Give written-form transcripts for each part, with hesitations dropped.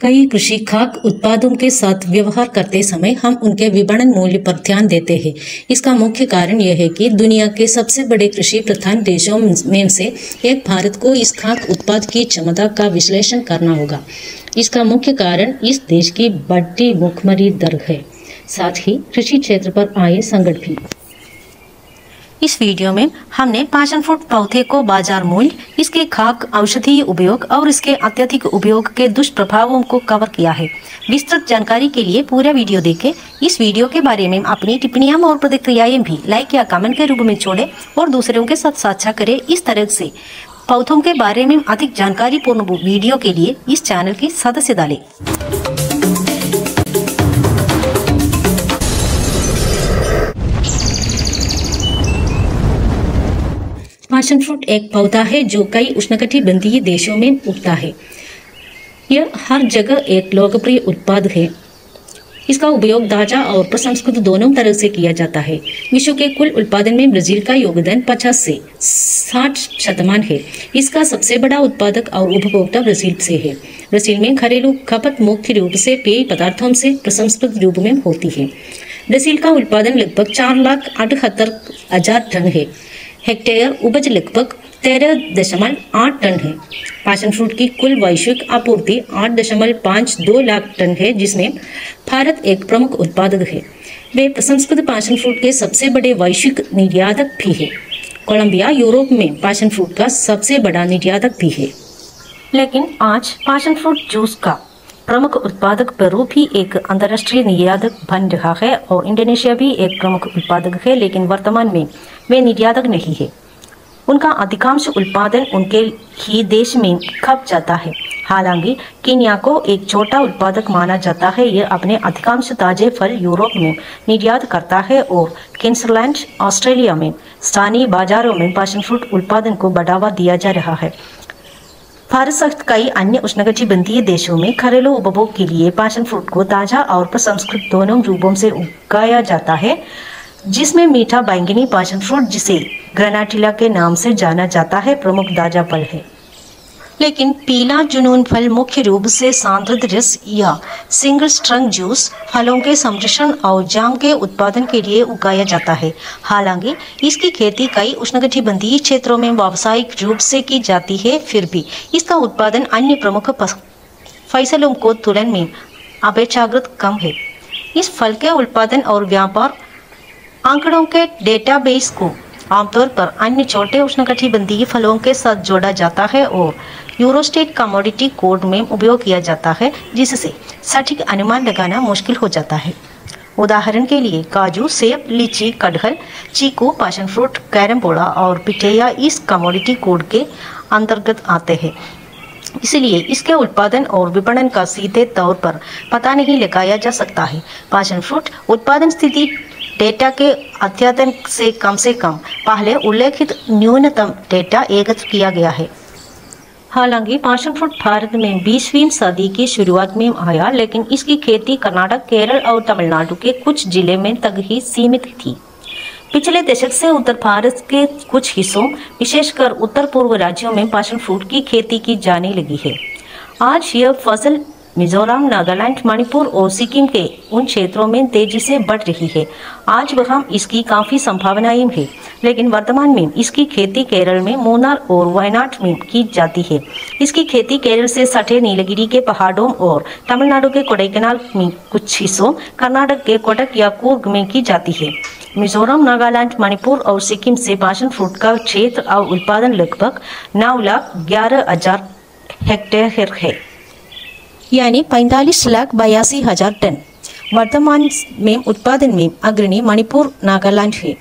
कई कृषि खाद्य उत्पादों के साथ व्यवहार करते समय हम उनके विपणन मूल्य पर ध्यान देते हैं। इसका मुख्य कारण यह है कि दुनिया के सबसे बड़े कृषि प्रधान देशों में से एक भारत को इस खाद्य उत्पाद की क्षमता का विश्लेषण करना होगा। इसका मुख्य कारण इस देश की बढ़ती भुखमरी दर है, साथ ही कृषि क्षेत्र पर आए संकट भी। इस वीडियो में हमने पैशन फ्रूट पौधे को बाजार मूल्य, इसके खाद्य औषधीय उपयोग और इसके अत्यधिक उपयोग के दुष्प्रभावों को कवर किया है। विस्तृत जानकारी के लिए पूरा वीडियो देखें। इस वीडियो के बारे में अपनी टिप्पणियां और प्रतिक्रियाएं भी लाइक या कमेंट के रूप में छोड़ें और दूसरों के साथ साझा करें। इस तरह से पौधों के बारे में अधिक जानकारी पूर्ण वीडियो के लिए इस चैनल के सदस्य डालें। पैशन फ्रूट एक पौधा है जो कई उष्णकटिबंधीय देशों में उगता है। यह हर जगह एक लोकप्रिय उत्पाद है। इसका उपयोग ताजा और प्रसंस्कृत दोनों तरह से किया जाता है। विश्व के कुल उत्पादन में ब्राजील का योगदान 50 से 60% है। इसका सबसे बड़ा उत्पादक और उपभोक्ता ब्राजील से है। ब्राजील में घरेलू खपत मुख्य रूप से पेय पदार्थों से प्रसंस्कृत रूप में होती है। ब्राजील का उत्पादन लगभग 4,78,000 टन है। हेक्टेयर उपज लगभग 13.8 टन है। पैशन फ्रूट की कुल वैश्विक आपूर्ति 8.52 लाख टन है, जिसमें भारत एक प्रमुख उत्पादक है। वे प्रसंस्कृत पैशन फ्रूट के सबसे बड़े वैश्विक निर्यातक भी है। कोलंबिया यूरोप में पैशन फ्रूट का सबसे बड़ा निर्यातक भी है। लेकिन आज पैशन फ्रूट जूस का प्रमुख उत्पादक पेरू भी एक अंतर्राष्ट्रीय निर्यातक बन रहा है और इंडोनेशिया भी एक प्रमुख उत्पादक है, लेकिन वर्तमान में वे निर्यातक नहीं है। उनका अधिकांश उत्पादन उनके ही देश में खप जाता है। हालांकि केन्या को एक छोटा उत्पादक माना जाता है। यह अपने अधिकांश ताजे फल यूरोप में निर्यात करता है और क्वींसलैंड, ऑस्ट्रेलिया में स्थानीय बाजारों में पैशन फ्रूट उत्पादन को बढ़ावा दिया जा रहा है। भारत सहित कई अन्य उष्णकटिबंधीय देशों में घरेलू उपभोग के लिए पैशन फ्रूट को ताजा और प्रसंस्कृत दोनों रूपों से उगाया जाता है, जिसमें मीठा बैंगनी पैशन फ्रूट, जिसे ग्रेनाटिला के नाम से जाना जाता है, प्रमुख ताजा फल है। लेकिन पीला जुनून फल मुख्य रूप से सांद्र रस या सिंगल स्ट्रंग जूस फलों के संरक्षण और जाम के उत्पादन के लिए उगाया जाता है। हालांकि इसकी खेती कई उष्णकटिबंधीय क्षेत्रों में व्यावसायिक रूप से की जाती है, फिर भी इसका उत्पादन अन्य प्रमुख फसलों को तुलना में अपेक्षाकृत कम है। इस फल के उत्पादन और व्यापार आंकड़ों के डेटाबेस को आमतौर पर अन्य छोटे उष्णकटिबंधीय फलों के साथ जोड़ा जाता है और यूरोस्टेट कमोडिटी कोड में उपयोग किया जाता है, जिससे सटीक अनुमान लगाना मुश्किल हो जाता है। उदाहरण के लिए काजू, सेब, लीची, कटहल, चीकू, पैशन फ्रूट, कैरम्बोला और पिठेया इस कमोडिटी कोड के अंतर्गत आते हैं। इसलिए इसके उत्पादन और विपणन का सीधे तौर पर पता नहीं लगाया जा सकता है। पैशन फ्रूट उत्पादन स्थिति डेटा के अद्यतन से कम पहले उल्लेखित न्यूनतम डेटा एकत्र किया गया है। हालांकि पैशन फ्रूट भारत में 20वीं सदी की शुरुआत में आया, लेकिन इसकी खेती कर्नाटक, केरल और तमिलनाडु के कुछ जिले में तक ही सीमित थी। पिछले दशक से उत्तर भारत के कुछ हिस्सों, विशेषकर उत्तर पूर्व राज्यों में पैशन फ्रूट की खेती की जाने लगी है। आज यह फसल मिजोरम, नागालैंड, मणिपुर और सिक्किम के उन क्षेत्रों में तेजी से बढ़ रही है। आज वहाँ इसकी काफ़ी संभावनाएं हैं, लेकिन वर्तमान में इसकी खेती केरल में मूनार और वायनाड में की जाती है। इसकी खेती केरल से सटे नीलगिरी के पहाड़ों और तमिलनाडु के कोडाईकनाल में कुछ हिस्सों, कर्नाटक के कोटक या कूर्ग में की जाती है। मिजोरम, नागालैंड, मणिपुर और सिक्किम से पैशन फ्रूट का क्षेत्र और उत्पादन लगभग 9,11,000 हेक्टेयर है, यानी 45,82,000 टन। वर्तमान में उत्पादन में अग्रणी मणिपुर, नागालैंड है।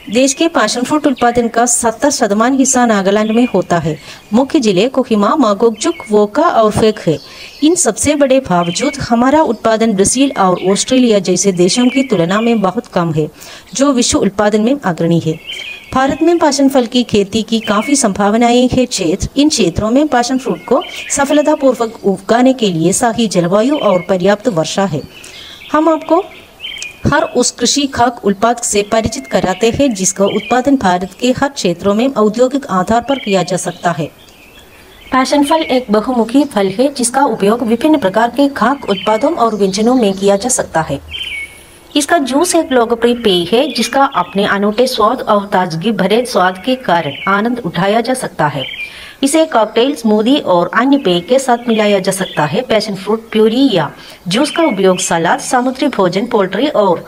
देश के पैशन फ्रूट उत्पादन का 70% हिस्सा नागालैंड में होता है। मुख्य जिले कोहिमा, मागोकचुक, वोका और फेक है। इन सबसे बड़े बावजूद हमारा उत्पादन ब्राजील और ऑस्ट्रेलिया जैसे देशों की तुलना में बहुत कम है, जो विश्व उत्पादन में अग्रणी है। भारत में पैशन फल की खेती की काफ़ी संभावनाएं हैं। इन क्षेत्रों में पैशन फ्रूट को सफलतापूर्वक उगाने के लिए सही जलवायु और पर्याप्त वर्षा है। हम आपको हर उस कृषि खाद्य उत्पाद से परिचित कराते हैं जिसका उत्पादन भारत के हर क्षेत्रों में औद्योगिक आधार पर किया जा सकता है। पैशन फल एक बहुमुखी फल है जिसका उपयोग विभिन्न प्रकार के खाद्य उत्पादों और व्यंजनों में किया जा सकता है। इसका जूस एक लोकप्रिय पेय है जिसका अपने अनूठे स्वाद और ताजगी भरे स्वाद के कारण आनंद उठाया जा सकता है। इसे कॉकटेल, स्मूदी और अन्य पेय के साथ मिलाया जा सकता है। पैशन फ्रूट प्यूरी या जूस का उपयोग सलाद, समुद्री भोजन, पोल्ट्री और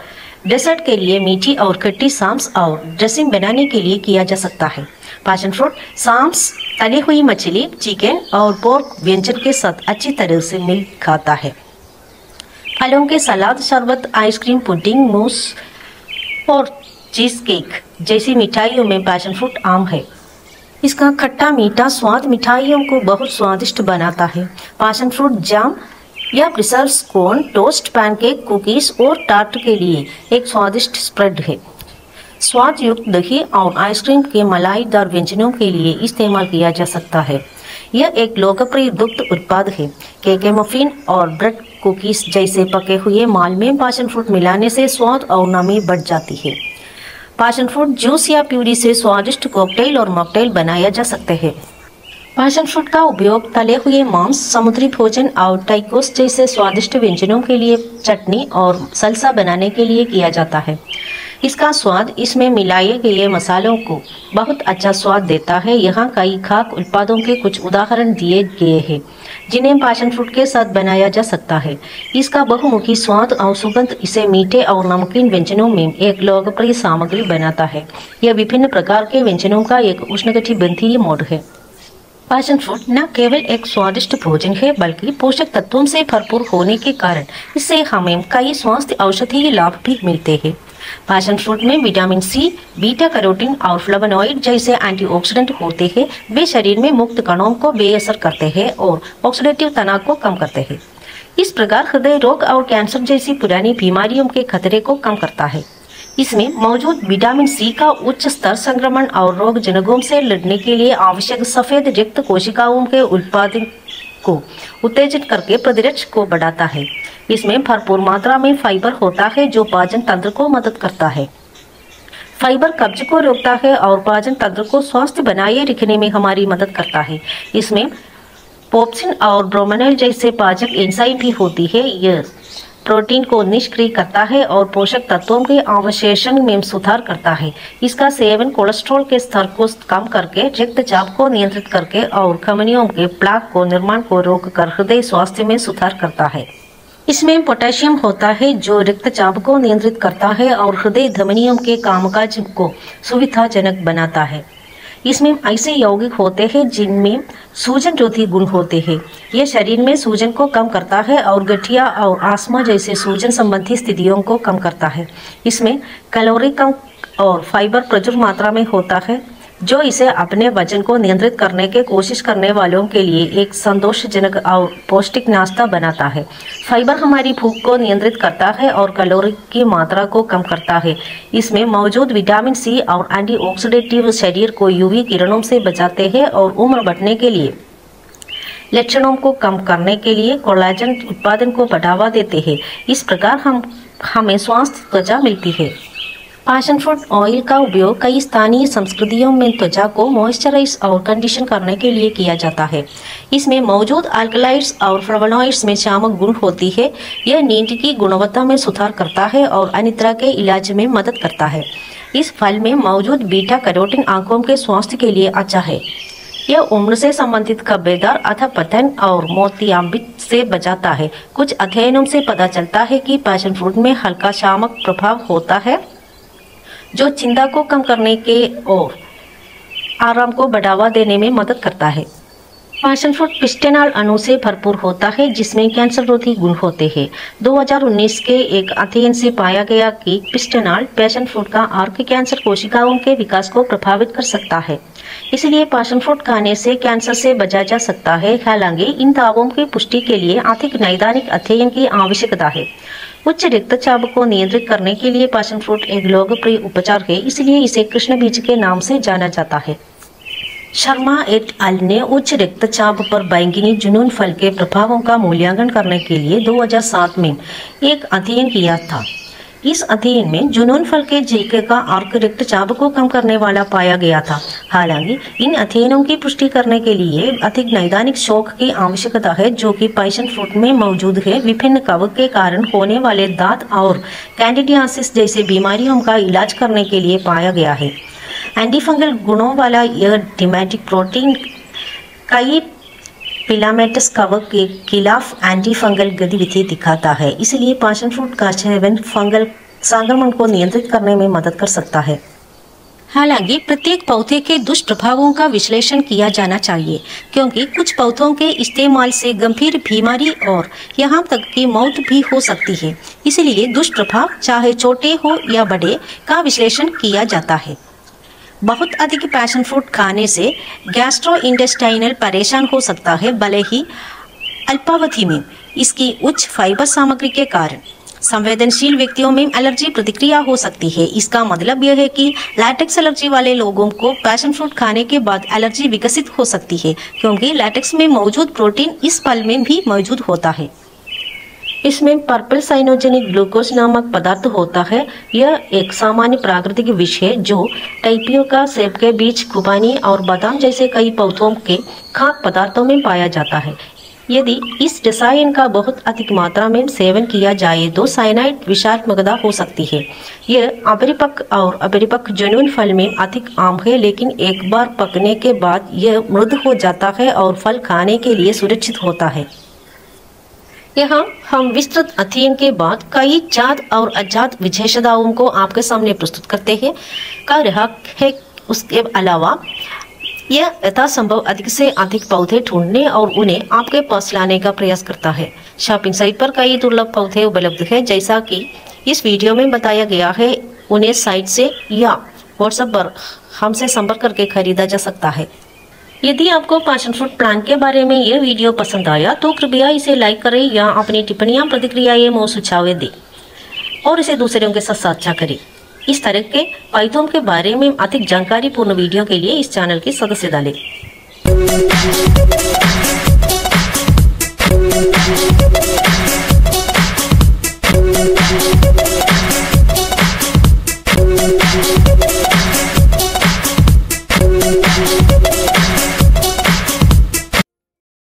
डेजर्ट के लिए मीठी और खट्टी सॉस और ड्रेसिंग बनाने के लिए किया जा सकता है। पैशन फ्रूट सॉस तली हुई मछली, चिकन और पोर्क व्यंजन के साथ अच्छी तरह से मिल खाता है। फलों के सलाद, शरबत, आइसक्रीम, पुडिंग, मूस और चीज केक जैसी मिठाइयों में पैशन फ्रूट आम है। इसका खट्टा मीठा स्वाद मिठाइयों को बहुत स्वादिष्ट बनाता है। पैशन फ्रूट जाम या प्रिजर्व कोन, टोस्ट, पैनकेक, कुकीज और टार्ट के लिए एक स्वादिष्ट स्प्रेड है। स्वाद युक्त दही और आइसक्रीम के मलाईदार व्यंजनों के लिए इस्तेमाल किया जा सकता है। यह एक लोकप्रिय दुग्ध उत्पाद है। केक, मफिन और ब्रेड कुकीज जैसे पके हुए माल में पैशन फ्रूट मिलाने से स्वाद और नमी बढ़ जाती है। पैशन फ्रूट जूस या प्यूरी से स्वादिष्ट कॉकटेल और मॉकटेल बनाया जा सकते हैं। पैशन फ्रूट का उपयोग तले हुए मांस, समुद्री भोजन और टाइकोस जैसे स्वादिष्ट व्यंजनों के लिए चटनी और सल्सा बनाने के लिए किया जाता है। इसका स्वाद इसमें मिलाए गए मसालों को बहुत अच्छा स्वाद देता है। यहाँ कई खाद्य उत्पादों के कुछ उदाहरण दिए गए हैं जिन्हें पैशन फ्रूट के साथ बनाया जा सकता है। इसका बहुमुखी स्वाद और सुगंध इसे मीठे और नमकीन व्यंजनों में एक लोकप्रिय सामग्री बनाता है। यह विभिन्न प्रकार के व्यंजनों का एक उष्णकटिबंधीय मोड है। पैशन फ्रूट न केवल एक स्वादिष्ट भोजन है बल्कि पोषक तत्वों से भरपूर होने के कारण इससे हमें कई स्वास्थ्य औषधीय लाभ भी मिलते हैं। पैशन फ्रूट में विटामिन सी, बीटा कैरोटीन और फ्लेवोनॉइड जैसे एंटीऑक्सीडेंट होते हैं। वे शरीर में मुक्त कणों को बेअसर करते हैं और ऑक्सीडेटिव तनाव को कम करते हैं। इस प्रकार हृदय रोग और कैंसर जैसी पुरानी बीमारियों के खतरे को कम करता है। इसमें मौजूद विटामिन सी का उच्च स्तर संक्रमण और रोग जनकों से लड़ने के लिए आवश्यक सफेद रक्त कोशिकाओं के उत्पादन को उत्तेजित करके प्रतिरक्षा को बढ़ाता है। इसमें भरपूर मात्रा में फाइबर होता है जो पाचन तंत्र को मदद करता है। फाइबर कब्ज को रोकता है और पाचन तंत्र को स्वस्थ बनाए रखने में हमारी मदद करता है। इसमें पोप्सिन और ब्रोमेनाइल जैसे पाचक एंजाइम भी होती है। यह प्रोटीन को निष्क्रिय करता है और पोषक तत्वों के अवशोषण में सुधार करता है। इसका सेवन कोलेस्ट्रॉल के स्तर को कम करके, रक्तचाप को नियंत्रित करके और धमनियों के प्लाक को निर्माण को रोककर हृदय स्वास्थ्य में सुधार करता है। इसमें पोटेशियम होता है जो रक्तचाप को नियंत्रित करता है और हृदय धमनियों के कामकाज को सुविधाजनक बनाता है। इसमें ऐसे यौगिक होते हैं जिनमें सूजन रोधी गुण होते हैं। यह शरीर में सूजन को कम करता है और गठिया और आस्मा जैसे सूजन संबंधी स्थितियों को कम करता है। इसमें कैलोरी कम और फाइबर प्रचुर मात्रा में होता है जो इसे अपने वजन को नियंत्रित करने की कोशिश करने वालों के लिए एक संतोषजनक और पौष्टिक नाश्ता बनाता है। फाइबर हमारी भूख को नियंत्रित करता है और कैलोरी की मात्रा को कम करता है। इसमें मौजूद विटामिन सी और एंटीऑक्सीडेंटिव शरीर को यूवी किरणों से बचाते हैं और उम्र बढ़ने के लिए लक्षणों को कम करने के लिए कोलाजन उत्पादन को बढ़ावा देते हैं। इस प्रकार हमें स्वस्थ त्वचा मिलती है। पैशन फ्रूट ऑयल का उपयोग कई स्थानीय संस्कृतियों में त्वचा को मॉइस्चराइज और कंडीशन करने के लिए किया जाता है। इसमें मौजूद अल्कलॉइड्स और फ्लेवोनॉइड्स में शामक गुण होती है। यह नींद की गुणवत्ता में सुधार करता है और अन्य तरह के इलाज में मदद करता है। इस फल में मौजूद बीटा कैरोटीन आंखों के स्वास्थ्य के लिए अच्छा है। यह उम्र से संबंधित कब्बेदार, अधपतन और मोतियाबिंद से बचाता है। कुछ अध्ययनों से पता चलता है कि पैशन फ्रूट में हल्का शामक प्रभाव होता है जो चिंता को कम करने के और आराम को बढ़ावा देने में मदद करता है। पैशन फ्रूट पिस्टेनॉल अणु से भरपूर होता है जिसमें कैंसर रोधी गुण होते हैं। 2019 के एक अध्ययन से पाया गया कि पिस्टेनॉल पैशन फ्रूट का अर्क कैंसर कोशिकाओं के विकास को प्रभावित कर सकता है। इसलिए पैशन फ्रूट खाने से कैंसर से बचा जा सकता है। हालांकि इन दावों की पुष्टि के लिए अधिक नैदानिक अध्ययन की आवश्यकता है। उच्च रक्तचाप को नियंत्रित करने के लिए पैशन फ्रूट एक लोकप्रिय उपचार है, इसलिए इसे कृष्ण बीज के नाम से जाना जाता है। शर्मा एट अल ने उच्च रक्तचाप पर बैंगनी जुनून फल के प्रभावों का मूल्यांकन करने के लिए 2007 में एक अध्ययन किया था। इस अध्ययन में जुनून फल के छिलके का अर्क रक्तचाप को कम करने वाला पाया गया था। हालांकि इन अध्ययनों की पुष्टि करने के लिए अधिक नैदानिक शोध की आवश्यकता है, जो कि पैशन फ्रूट में मौजूद है। विभिन्न कवक के कारण होने वाले दांत और कैंडिडियासिस जैसे बीमारियों का इलाज करने के लिए पाया गया है। एंटीफंगल गुणों वाला यह डिमेटिक प्रोटीन कई फिलामेंटस कवक के खिलाफ एंटीफंगल गतिविधि दिखाता है, इसलिए पैशन फ्रूट का सेवन फंगल संक्रमण को नियंत्रित करने में मदद कर सकता है। हालांकि प्रत्येक पौधे के दुष्प्रभावों का विश्लेषण किया जाना चाहिए, क्योंकि कुछ पौधों के इस्तेमाल से गंभीर बीमारी और यहाँ तक कि मौत भी हो सकती है। इसलिए दुष्प्रभाव चाहे छोटे हो या बड़े का विश्लेषण किया जाता है। बहुत अधिक पैशन फ्रूट खाने से गैस्ट्रोइंटेस्टाइनल परेशान हो सकता है, भले ही अल्पावधि में। इसकी उच्च फाइबर सामग्री के कारण संवेदनशील व्यक्तियों में एलर्जी प्रतिक्रिया हो सकती है। इसका मतलब यह है कि लैटेक्स एलर्जी वाले लोगों को पैशन फ्रूट खाने के बाद एलर्जी विकसित हो सकती है, क्योंकि लैटेक्स में मौजूद प्रोटीन इस फल में भी मौजूद होता है। इसमें पर्पल साइनोजेनिक ग्लूकोज नामक पदार्थ होता है। यह एक सामान्य प्राकृतिक विष है जो टाइपियोका, सेब के बीज, खुबानी और बादाम जैसे कई पौधों के खाद्य पदार्थों में पाया जाता है। यदि इस रसायन का बहुत अधिक मात्रा में सेवन किया जाए तो साइनाइड विषाक्तता हो सकती है। यह अपरिपक्व और अपरिपक्व जुनून फल में अधिक आम है, लेकिन एक बार पकने के बाद यह मृद हो जाता है और फल खाने के लिए सुरक्षित होता है। यहाँ हम विस्तृत अध्ययन के बाद कई जात और अजात विशेषताओं को आपके सामने प्रस्तुत करते हैं। कह रहा है उसके अलावा यह यथासंभव अधिक से अधिक पौधे ढूंढने और उन्हें आपके पास लाने का प्रयास करता है। शॉपिंग साइट पर कई दुर्लभ पौधे उपलब्ध हैं, जैसा कि इस वीडियो में बताया गया है। उन्हें साइट से या व्हाट्सएप पर हमसे संपर्क करके खरीदा जा सकता है। यदि आपको पैशन फ्रूट प्लांट के बारे में यह वीडियो पसंद आया तो कृपया इसे लाइक करें या अपनी टिप्पणियां, प्रतिक्रियाएं और सुझाव दें और इसे दूसरों के साथ साझा करें। इस तरह के पौधों के बारे में अधिक जानकारी पूर्ण वीडियो के लिए इस चैनल की सदस्यता लें।